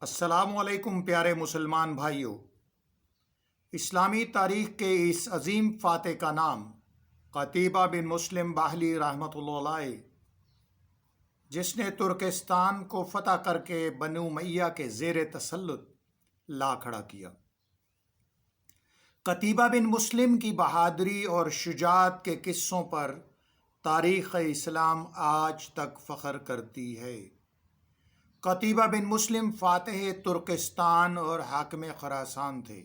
السلام علیکم پیارے مسلمان بھائیوں، اسلامی تاریخ کے اس عظیم فاتح کا نام قتیبہ بن مسلم باہلی رحمۃ اللہ علیہ، جس نے ترکستان کو فتح کر کے بنو امیہ کے زیر تسلط لا کھڑا کیا۔ قتیبہ بن مسلم کی بہادری اور شجاعت کے قصوں پر تاریخ اسلام آج تک فخر کرتی ہے۔ قتیبہ بن مسلم فاتح ترکستان اور حاکم خراسان تھے۔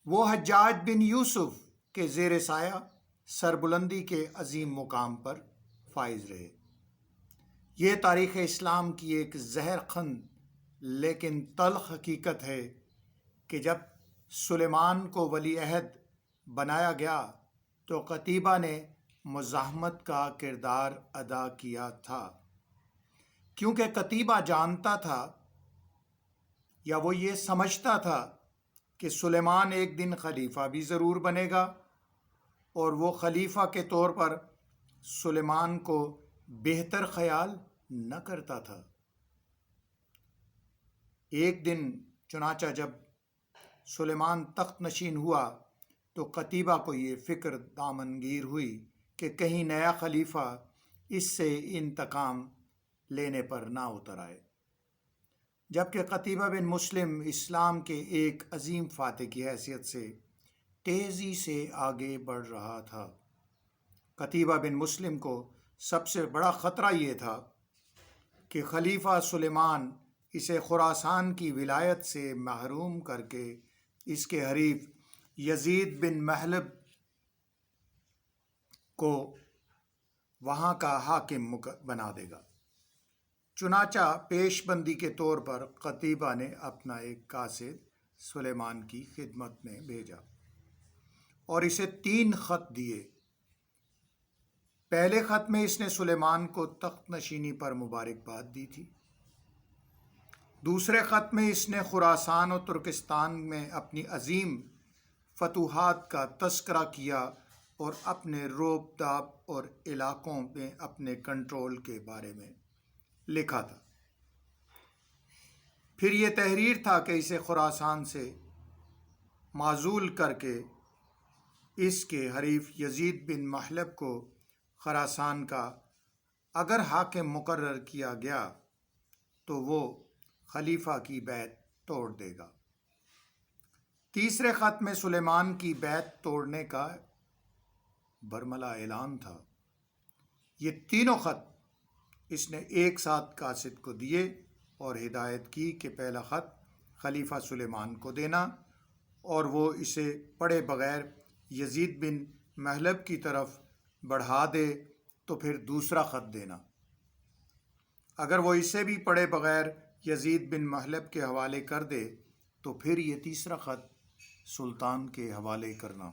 وہ حجاج بن یوسف کے زیر سایہ سربلندی کے عظیم مقام پر فائز رہے۔ یہ تاریخ اسلام کی ایک زہر خند لیکن تلخ حقیقت ہے کہ جب سلیمان کو ولی عہد بنایا گیا تو قتیبہ نے مزاحمت کا کردار ادا کیا تھا، کیونکہ قتیبہ جانتا تھا یا وہ یہ سمجھتا تھا کہ سلیمان ایک دن خلیفہ بھی ضرور بنے گا، اور وہ خلیفہ کے طور پر سلیمان کو بہتر خیال نہ کرتا تھا۔ ایک دن چنانچہ جب سلیمان تخت نشین ہوا تو قتیبہ کو یہ فکر دامنگیر ہوئی کہ کہیں نیا خلیفہ اس سے انتقام لینے پر نہ اتر آئے، جبکہ قتیبہ بن مسلم اسلام کے ایک عظیم فاتح کی حیثیت سے تیزی سے آگے بڑھ رہا تھا۔ قتیبہ بن مسلم کو سب سے بڑا خطرہ یہ تھا کہ خلیفہ سلیمان اسے خراسان کی ولایت سے محروم کر کے اس کے حریف یزید بن محلب کو وہاں کا حاکم بنا دے گا۔ چنانچہ پیش بندی کے طور پر قتیبہ نے اپنا ایک قاصد سلیمان کی خدمت میں بھیجا اور اسے 3 خط دیے۔ پہلے خط میں اس نے سلیمان کو تخت نشینی پر مبارکباد دی تھی۔ دوسرے خط میں اس نے خراسان اور ترکستان میں اپنی عظیم فتوحات کا تذکرہ کیا اور اپنے روب داب اور علاقوں میں اپنے کنٹرول کے بارے میں لکھا تھا۔ پھر یہ تحریر تھا کہ اسے خراسان سے معزول کر کے اس کے حریف یزید بن محلب کو خراسان کا اگر حاکم مقرر کیا گیا تو وہ خلیفہ کی بیعت توڑ دے گا۔ تیسرے خط میں سلیمان کی بیعت توڑنے کا برملا اعلان تھا۔ یہ تینوں خط اس نے ایک ساتھ قاصد کو دیے اور ہدایت کی کہ پہلا خط خلیفہ سلیمان کو دینا اور وہ اسے پڑھے بغیر یزید بن محلب کی طرف بڑھا دے تو پھر دوسرا خط دینا۔ اگر وہ اسے بھی پڑھے بغیر یزید بن محلب کے حوالے کر دے تو پھر یہ تیسرا خط سلطان کے حوالے کرنا۔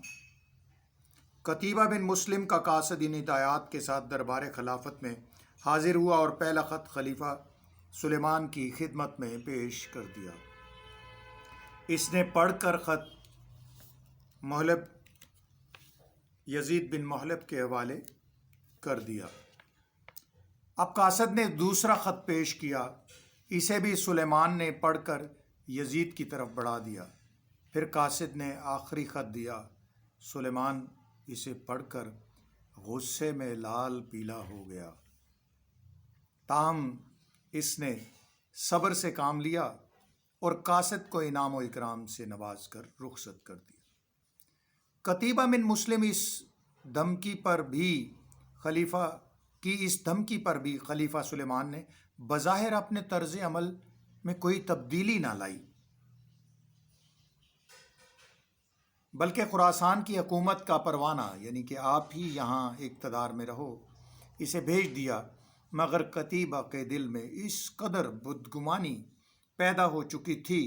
قتیبہ بن مسلم کا قاصد ان ہدایات کے ساتھ دربار خلافت میں حاضر ہوا اور پہلا خط خلیفہ سلیمان کی خدمت میں پیش کر دیا۔ اس نے پڑھ کر خط محلب یزید بن محلب کے حوالے کر دیا۔ اب قاصد نے دوسرا خط پیش کیا، اسے بھی سلیمان نے پڑھ کر یزید کی طرف بڑھا دیا۔ پھر قاصد نے آخری خط دیا، سلیمان اسے پڑھ کر غصے میں لال پیلا ہو گیا، تاہم اس نے صبر سے کام لیا اور قاصد کو انعام و اکرام سے نواز کر رخصت کر دیا۔ قتیبہ بن مسلم اس دھمکی پر بھی خلیفہ سلیمان نے بظاہر اپنے طرز عمل میں کوئی تبدیلی نہ لائی، بلکہ خراسان کی حکومت کا پروانہ یعنی کہ آپ ہی یہاں اقتدار میں رہو اسے بھیج دیا، مگر قتیبہ کے دل میں اس قدر بدگمانی پیدا ہو چکی تھی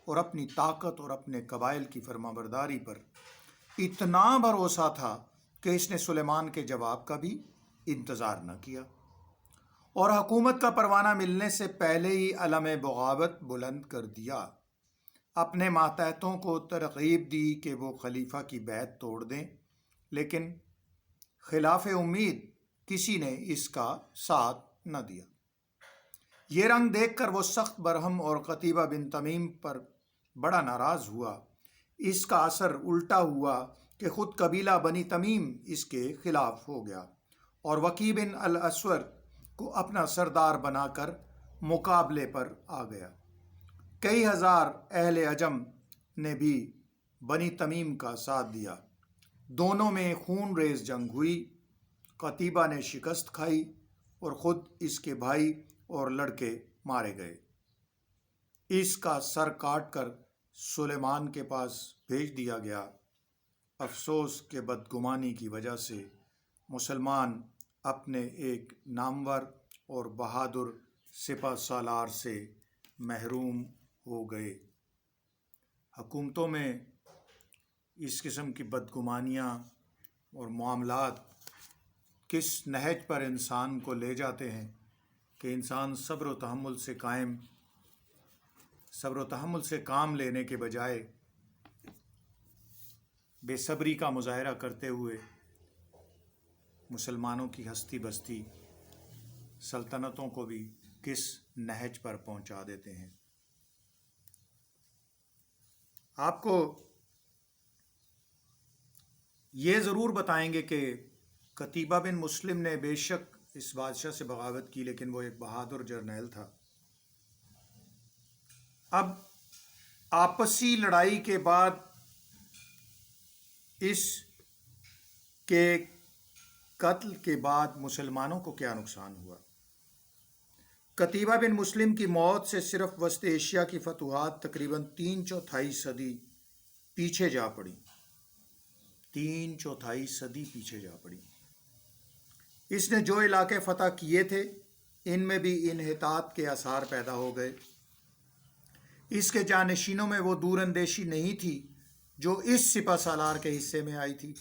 اور اپنی طاقت اور اپنے قبائل کی فرمانبرداری پر اتنا بھروسہ تھا کہ اس نے سلیمان کے جواب کا بھی انتظار نہ کیا اور حکومت کا پروانہ ملنے سے پہلے ہی علم بغاوت بلند کر دیا۔ اپنے ماتحتوں کو ترغیب دی کہ وہ خلیفہ کی بیعت توڑ دیں، لیکن خلاف امید کسی نے اس کا ساتھ نہ دیا۔ یہ رنگ دیکھ کر وہ سخت برہم اور قتیبہ بن تمیم پر بڑا ناراض ہوا۔ اس کا اثر الٹا ہوا کہ خود قبیلہ بنی تمیم اس کے خلاف ہو گیا اور وکی بن الاسور کو اپنا سردار بنا کر مقابلے پر آ گیا۔ کئی ہزار اہل عجم نے بھی بنی تمیم کا ساتھ دیا۔ دونوں میں خون ریز جنگ ہوئی۔ قتیبہ نے شکست کھائی اور خود اس کے بھائی اور لڑکے مارے گئے۔ اس کا سر کاٹ کر سلیمان کے پاس بھیج دیا گیا۔ افسوس کہ بدگمانی کی وجہ سے مسلمان اپنے ایک نامور اور بہادر سپہ سالار سے محروم ہو گئے۔ حکومتوں میں اس قسم کی بدگمانیاں اور معاملات کس نہج پر انسان کو لے جاتے ہیں کہ انسان صبر و تحمل سے کام لینے کے بجائے بے صبری کا مظاہرہ کرتے ہوئے مسلمانوں کی ہستی بستی سلطنتوں کو بھی کس نہج پر پہنچا دیتے ہیں۔ آپ کو یہ ضرور بتائیں گے کہ قتیبہ بن مسلم نے بے شک اس بادشاہ سے بغاوت کی، لیکن وہ ایک بہادر جرنیل تھا۔ اب آپسی لڑائی کے بعد اس کے قتل کے بعد مسلمانوں کو کیا نقصان ہوا؟ قتیبہ بن مسلم کی موت سے صرف وسط ایشیا کی فتوحات تقریباً 3/4 صدی پیچھے جا پڑی۔ 3/4 صدی پیچھے جا پڑی۔ اس نے جو علاقے فتح کیے تھے ان میں بھی انحطاط کے آثار پیدا ہو گئے۔ اس کے جانشینوں میں وہ دور اندیشی نہیں تھی جو اس سپہ سالار کے حصے میں آئی تھی۔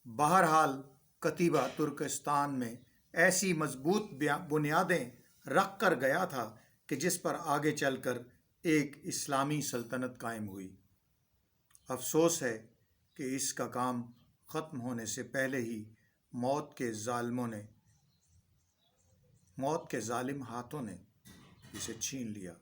بہرحال قتیبہ ترکستان میں ایسی مضبوط بنیادیں رکھ کر گیا تھا کہ جس پر آگے چل کر ایک اسلامی سلطنت قائم ہوئی۔ افسوس ہے کہ اس کا کام ختم ہونے سے پہلے ہی موت کے ظالم ہاتھوں نے اسے چھین لیا۔